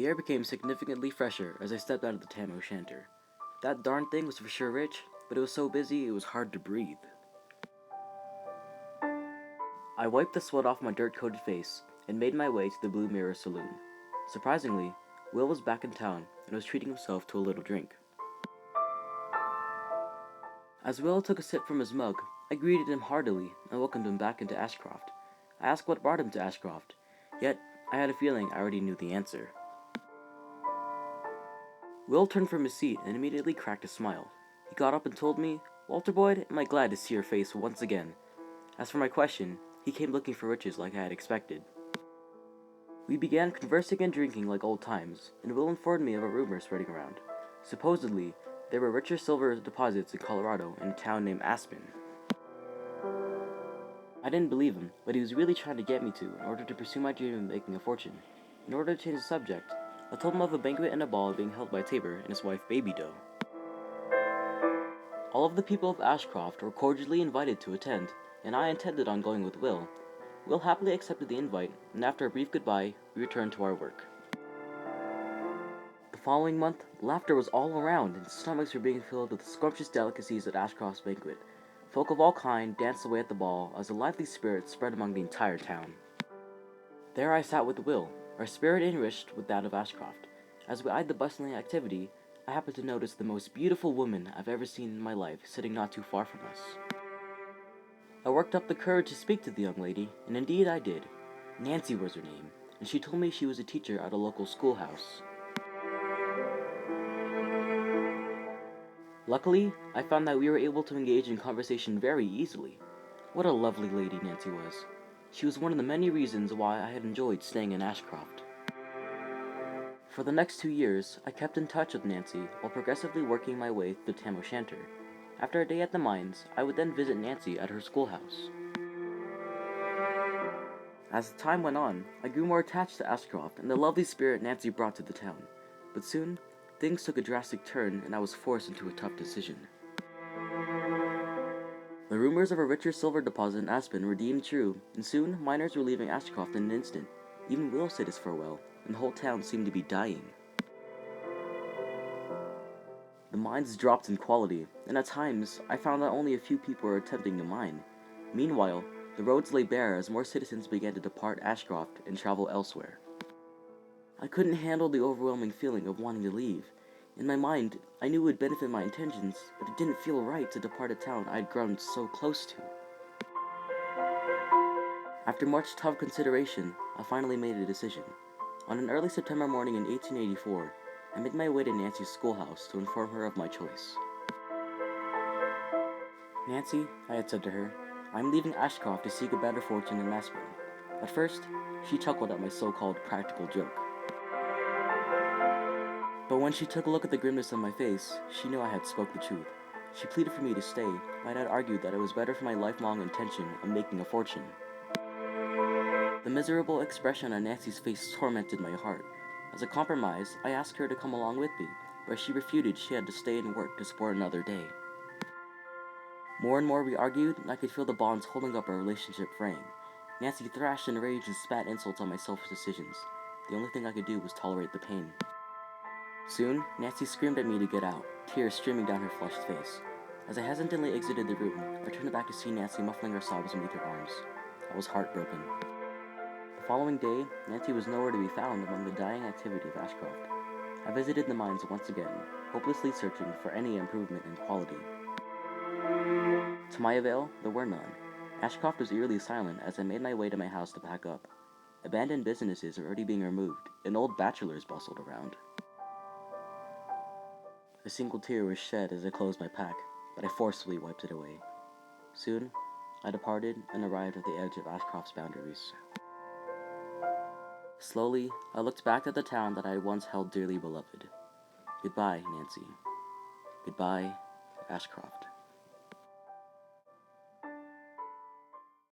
The air became significantly fresher as I stepped out of the tam o' shanter. That darn thing was for sure rich, but it was so busy it was hard to breathe. I wiped the sweat off my dirt-coated face and made my way to the Blue Mirror Saloon. Surprisingly, Will was back in town and was treating himself to a little drink. As Will took a sip from his mug, I greeted him heartily and welcomed him back into Ashcroft. I asked what brought him to Ashcroft, yet I had a feeling I already knew the answer. Will turned from his seat and immediately cracked a smile. He got up and told me, "Walter Boyd, am I glad to see your face once again." As for my question, he came looking for riches like I had expected. We began conversing and drinking like old times, and Will informed me of a rumor spreading around. Supposedly, there were richer silver deposits in Colorado in a town named Aspen. I didn't believe him, but he was really trying to get me to in order to pursue my dream of making a fortune. In order to change the subject, I told him of a banquet and a ball being held by Tabor and his wife Baby Doe. All of the people of Ashcroft were cordially invited to attend, and I intended on going with Will. Will happily accepted the invite, and after a brief goodbye, we returned to our work. The following month, laughter was all around, and stomachs were being filled with scrumptious delicacies at Ashcroft's banquet. Folk of all kind danced away at the ball as a lively spirit spread among the entire town. There I sat with Will, our spirit enriched with that of Ashcroft. As we eyed the bustling activity, I happened to notice the most beautiful woman I've ever seen in my life sitting not too far from us. I worked up the courage to speak to the young lady, and indeed I did. Nancy was her name, and she told me she was a teacher at a local schoolhouse. Luckily, I found that we were able to engage in conversation very easily. What a lovely lady Nancy was. She was one of the many reasons why I had enjoyed staying in Ashcroft. For the next 2 years, I kept in touch with Nancy while progressively working my way through the tam o' shanter. After a day at the mines, I would then visit Nancy at her schoolhouse. As time went on, I grew more attached to Ashcroft and the lovely spirit Nancy brought to the town. But soon, things took a drastic turn and I was forced into a tough decision. The rumors of a richer silver deposit in Aspen were deemed true, and soon miners were leaving Ashcroft in an instant. Even Will said his farewell, and the whole town seemed to be dying. The mines dropped in quality, and at times I found that only a few people were attempting to mine. Meanwhile, the roads lay bare as more citizens began to depart Ashcroft and travel elsewhere. I couldn't handle the overwhelming feeling of wanting to leave. In my mind, I knew it would benefit my intentions, but it didn't feel right to depart a town I had grown so close to. After much tough consideration, I finally made a decision. On an early September morning in 1884, I made my way to Nancy's schoolhouse to inform her of my choice. "Nancy," I had said to her, "I'm leaving Ashcroft to seek a better fortune in Aspen." At first, she chuckled at my so-called practical joke. But when she took a look at the grimness on my face, she knew I had spoke the truth. She pleaded for me to stay, but I had argued that it was better for my lifelong intention of making a fortune. The miserable expression on Nancy's face tormented my heart. As a compromise, I asked her to come along with me, but she refuted she had to stay and work to support another day. More and more we argued, and I could feel the bonds holding up our relationship fraying. Nancy thrashed and raged and spat insults on my selfish decisions. The only thing I could do was tolerate the pain. Soon, Nancy screamed at me to get out, tears streaming down her flushed face. As I hesitantly exited the room, I turned back to see Nancy muffling her sobs beneath her arms. I was heartbroken. The following day, Nancy was nowhere to be found among the dying activity of Ashcroft. I visited the mines once again, hopelessly searching for any improvement in quality. To my avail, there were none. Ashcroft was eerily silent as I made my way to my house to pack up. Abandoned businesses were already being removed, and old bachelors bustled around. A single tear was shed as I closed my pack, but I forcefully wiped it away. Soon, I departed and arrived at the edge of Ashcroft's boundaries. Slowly, I looked back at the town that I had once held dearly beloved. Goodbye, Nancy. Goodbye, Ashcroft.